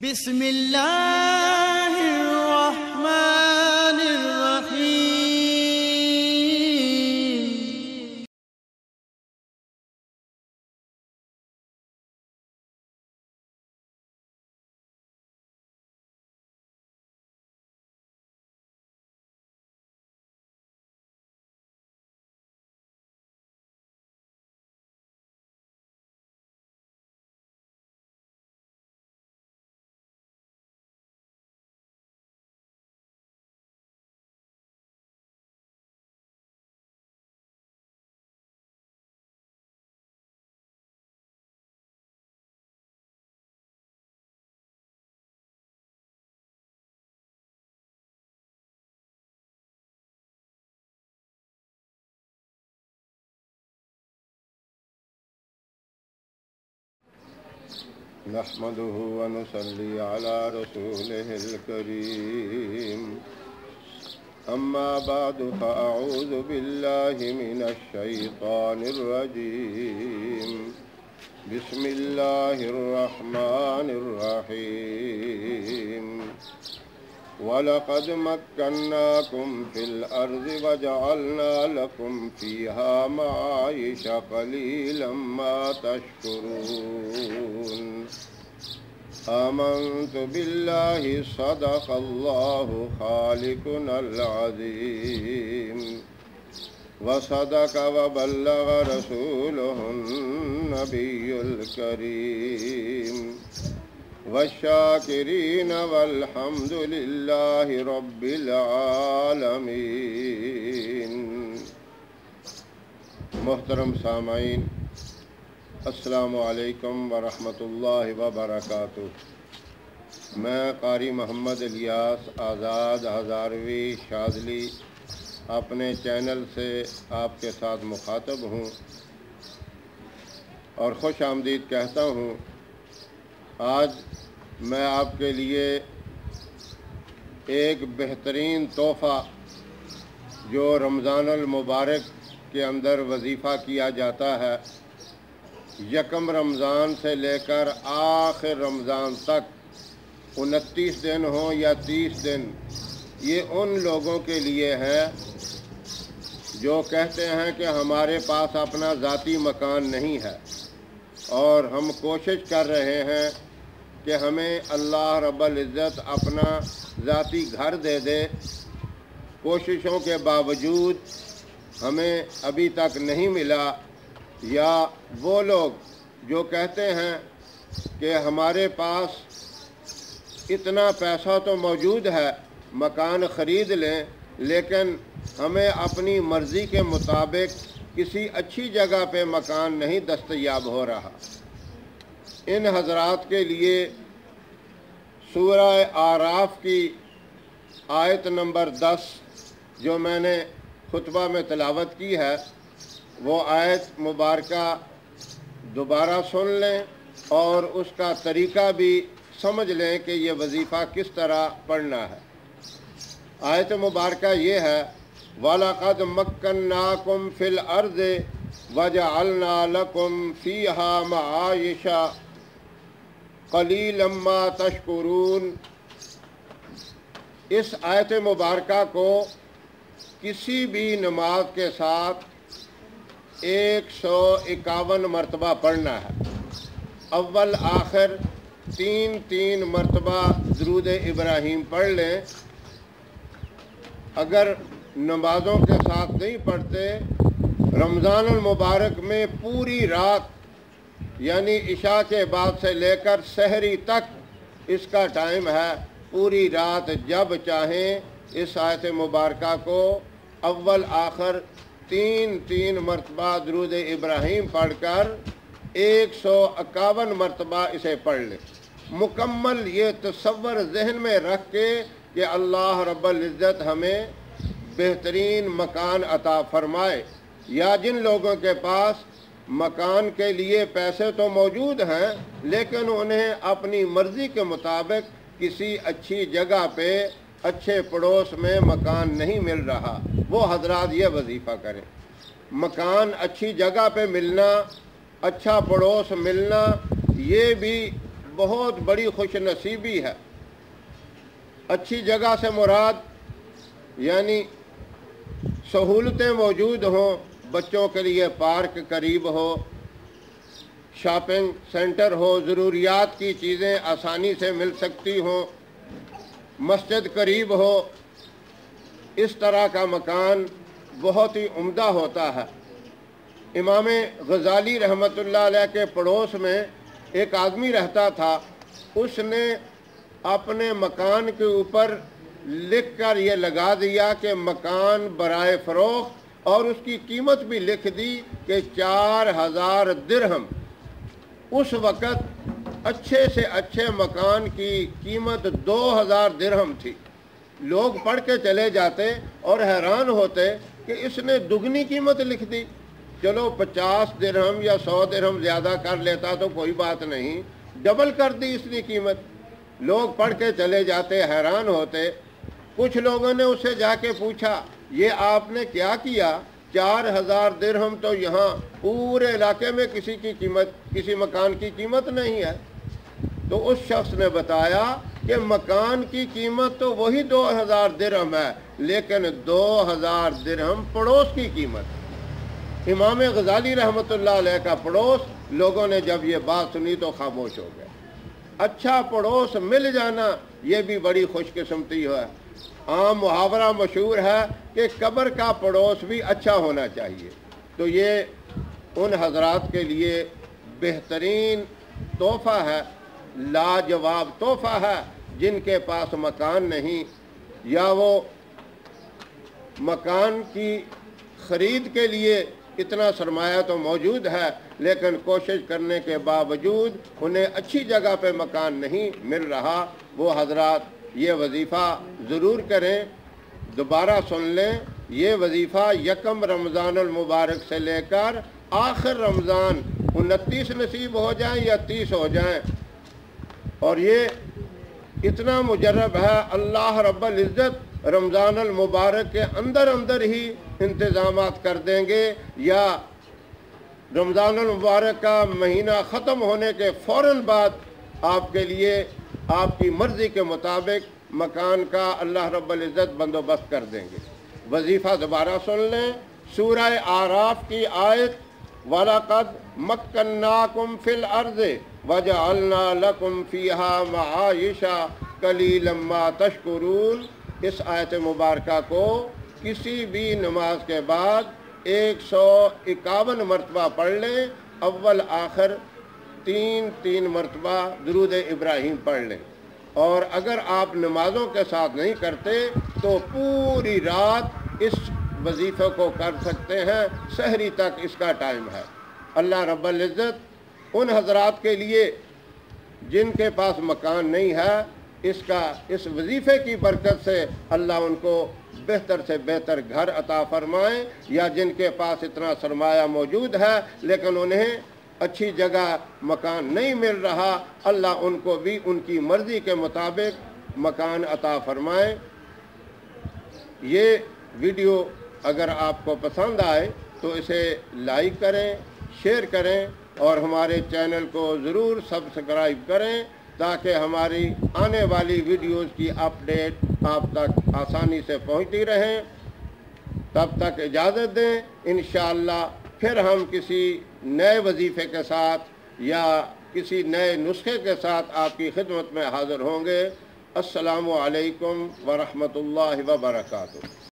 بسم اللہ الرحمن الرحیم۔ نحمده ونصلي على رسوله الكريم أما بعد فأعوذ بالله من الشيطان الرجيم بسم الله الرحمن الرحيم وَلَقَدْ مَكَّنَّاكُمْ فِي الْأَرْضِ وَجَعَلْنَا لَكُمْ فِيهَا مَعَايِشَ قَلِيلًا مَا تَشْكُرُونَ آمنت بِاللَّهِ صَدَقَ اللَّهُ خَالِقُنَا الْعَظِيمُ وَصَدَقَ وَبَلَّغَ رَسُولُهُ النَّبِيُّ الْكَرِيمُ والشاکرین والحمد للہ رب العالمین۔ محترم سامعین، السلام علیکم ورحمۃ اللہ وبرکاتہ۔ میں قاری محمد الیاس آزاد ہزاروی شاذلی اپنے چینل سے آپ کے ساتھ مخاطب ہوں اور خوش آمدید کہتا ہوں۔ آج میں آپ کے لیے ایک بہترین تحفہ جو رمضان المبارک کے اندر وظیفہ کیا جاتا ہے، یکم رمضان سے لے کر آخر رمضان تک 29 دن ہوں یا 30 دن، یہ ان لوگوں کے لیے ہے جو کہتے ہیں کہ ہمارے پاس اپنا ذاتی مکان نہیں ہے اور ہم کوشش کر رہے ہیں کہ ہمیں اللہ رب العزت اپنا ذاتی گھر دے دے، کوششوں کے باوجود ہمیں ابھی تک نہیں ملا۔ یا وہ لوگ جو کہتے ہیں کہ ہمارے پاس اتنا پیسہ تو موجود ہے، مکان خرید لیں، لیکن ہمیں اپنی مرضی کے مطابق کسی اچھی جگہ پہ مکان نہیں دستیاب ہو رہا۔ ان حضرات کے لیے سورہ اعراف کی آیت نمبر 10 جو میں نے خطبہ میں تلاوت کی ہے، وہ آیت مبارکہ دوبارہ سن لیں اور اس کا طریقہ بھی سمجھ لیں کہ یہ وظیفہ کس طرح پڑھنا ہے۔ آیت مبارکہ یہ ہے: وَلَقَدْ مَكَّنَّاكُمْ فِي الْأَرْضِ وَجَعَلْنَا لَكُمْ فِيهَا مَعَايِشَ قَلِيلًا مَا تَشْكُرُونَ۔ اس آیت مبارکہ کو کسی بھی نماز کے ساتھ 151 مرتبہ پڑھنا ہے۔ اول آخر 3 مرتبہ درود ابراہیم پڑھ لیں۔ اگر نمازوں کے ساتھ نہیں پڑھتے، رمضان المبارک میں پوری رات یعنی عشاء کے بعد سے لے کر سحری تک اس کا ٹائم ہے، پوری رات جب چاہیں اس آیت مبارکہ کو اول آخر 3 مرتبہ درود ابراہیم پڑھ کر 151 مرتبہ اسے پڑھ لیں۔ مکمل یہ تصور ذہن میں رکھ کے کہ اللہ رب العزت ہمیں بہترین مکان عطا فرمائے، یا جن لوگوں کے پاس مکان کے لیے پیسے تو موجود ہیں لیکن انہیں اپنی مرضی کے مطابق کسی اچھی جگہ پہ اچھے پڑوس میں مکان نہیں مل رہا، وہ حضرات یہ وظیفہ کریں۔ مکان اچھی جگہ پہ ملنا، اچھا پڑوس ملنا، یہ بھی بہت بڑی خوش نصیبی ہے۔ اچھی جگہ سے مراد یعنی سہولتیں موجود ہوں، بچوں کے لیے پارک قریب ہو، شاپنگ سینٹر ہو، ضروریات کی چیزیں آسانی سے مل سکتی ہوں، مسجد قریب ہو، اس طرح کا مکان بہت ہی عمدہ ہوتا ہے۔ امام غزالی رحمۃ اللہ علیہ کے پڑوس میں ایک آدمی رہتا تھا، اس نے اپنے مکان کے اوپر لکھ کر یہ لگا دیا کہ مکان برائے فروخت، اور اس کی قیمت بھی لکھ دی کہ 4000 درہم۔ اس وقت اچھے سے اچھے مکان کی قیمت 2000 درہم تھی۔ لوگ پڑھ کے چلے جاتے اور حیران ہوتے کہ اس نے دگنی قیمت لکھ دی۔ چلو 50 درہم یا 100 درہم زیادہ کر لیتا تو کوئی بات نہیں، ڈبل کر دی اس نے قیمت۔ لوگ پڑھ کے چلے جاتے، حیران ہوتے۔ کچھ لوگوں نے اسے جا کے پوچھا، یہ آپ نے کیا کیا؟ 4000 درہم تو یہاں پورے علاقے میں کسی مکان کی قیمت نہیں ہے۔ تو اس شخص نے بتایا کہ مکان کی قیمت تو وہی 2000 درہم ہے، لیکن 2000 درہم پڑوس کی قیمت۔ امام غزالی رحمۃ اللہ علیہ کا پڑوس، لوگوں نے جب یہ بات سنی تو خاموش ہو گئے۔ اچھا پڑوس مل جانا یہ بھی بڑی خوش قسمتی ہے۔ عام محاورہ مشہور ہے کہ قبر کا پڑوس بھی اچھا ہونا چاہیے۔ تو یہ ان حضرات کے لیے بہترین تحفہ ہے، لاجواب تحفہ ہے، جن کے پاس مکان نہیں، یا وہ مکان کی خرید کے لیے اتنا سرمایہ تو موجود ہے، لیکن کوشش کرنے کے باوجود انہیں اچھی جگہ پہ مکان نہیں مل رہا۔ وہ حضرات یہ وظیفہ ضرور کریں، دوبارہ سن لیں۔ یہ وظیفہ یکم رمضان المبارک سے لے کر آخر رمضان 29 نصیب ہو جائیں یا 30 ہو جائیں، اور یہ اتنا مجرب ہے، اللہ رب العزت رمضان المبارک کے اندر ہی انتظامات کر دیں گے، یا رمضان المبارک کا مہینہ ختم ہونے کے فوراً بعد آپ کے لیے آپ کی مرضی کے مطابق مکان کا اللہ رب العزت بندوبست کر دیں گے۔ وظیفہ دوبارہ سن لیں، سورہ اعراف کی آیت وَلَقَدْ مَكَّنَّاكُمْ فِي الْأَرْضِ وَجَعَلْنَا لَكُمْ فِيهَا مَعَائِشَ قَلِيلًا مَا تَشْكُرُونَ، اس آیت مبارکہ کو کسی بھی نماز کے بعد 151 مرتبہ پڑھ لیں، اول آخر 3 مرتبہ درود ابراہیم پڑھ لیں۔ اور اگر آپ نمازوں کے ساتھ نہیں کرتے تو پوری رات اس وظیفے کو کر سکتے ہیں، سحری تک اس کا ٹائم ہے۔ اللہ رب العزت ان حضرات کے لیے جن کے پاس مکان نہیں ہے، اس وظیفے کی برکت سے اللہ ان کو بہتر سے بہتر گھر عطا فرمائیں، یا جن کے پاس اتنا سرمایہ موجود ہے لیکن انہیں اچھی جگہ مکان نہیں مل رہا، اللہ ان کو بھی ان کی مرضی کے مطابق مکان عطا فرمائیں۔ یہ ویڈیو اگر آپ کو پسند آئے تو اسے لائک کریں، شیئر کریں، اور ہمارے چینل کو ضرور سبسکرائب کریں تاکہ ہماری آنے والی ویڈیوز کی اپڈیٹ آپ تک آسانی سے پہنچتی رہیں۔ تب تک اجازت دیں، انشاءاللہ پھر ہم کسی نئے وظیفے کے ساتھ یا کسی نئے نسخے کے ساتھ آپ کی خدمت میں حاضر ہوں گے۔ السلام علیکم ورحمۃ اللہ وبرکاتہ۔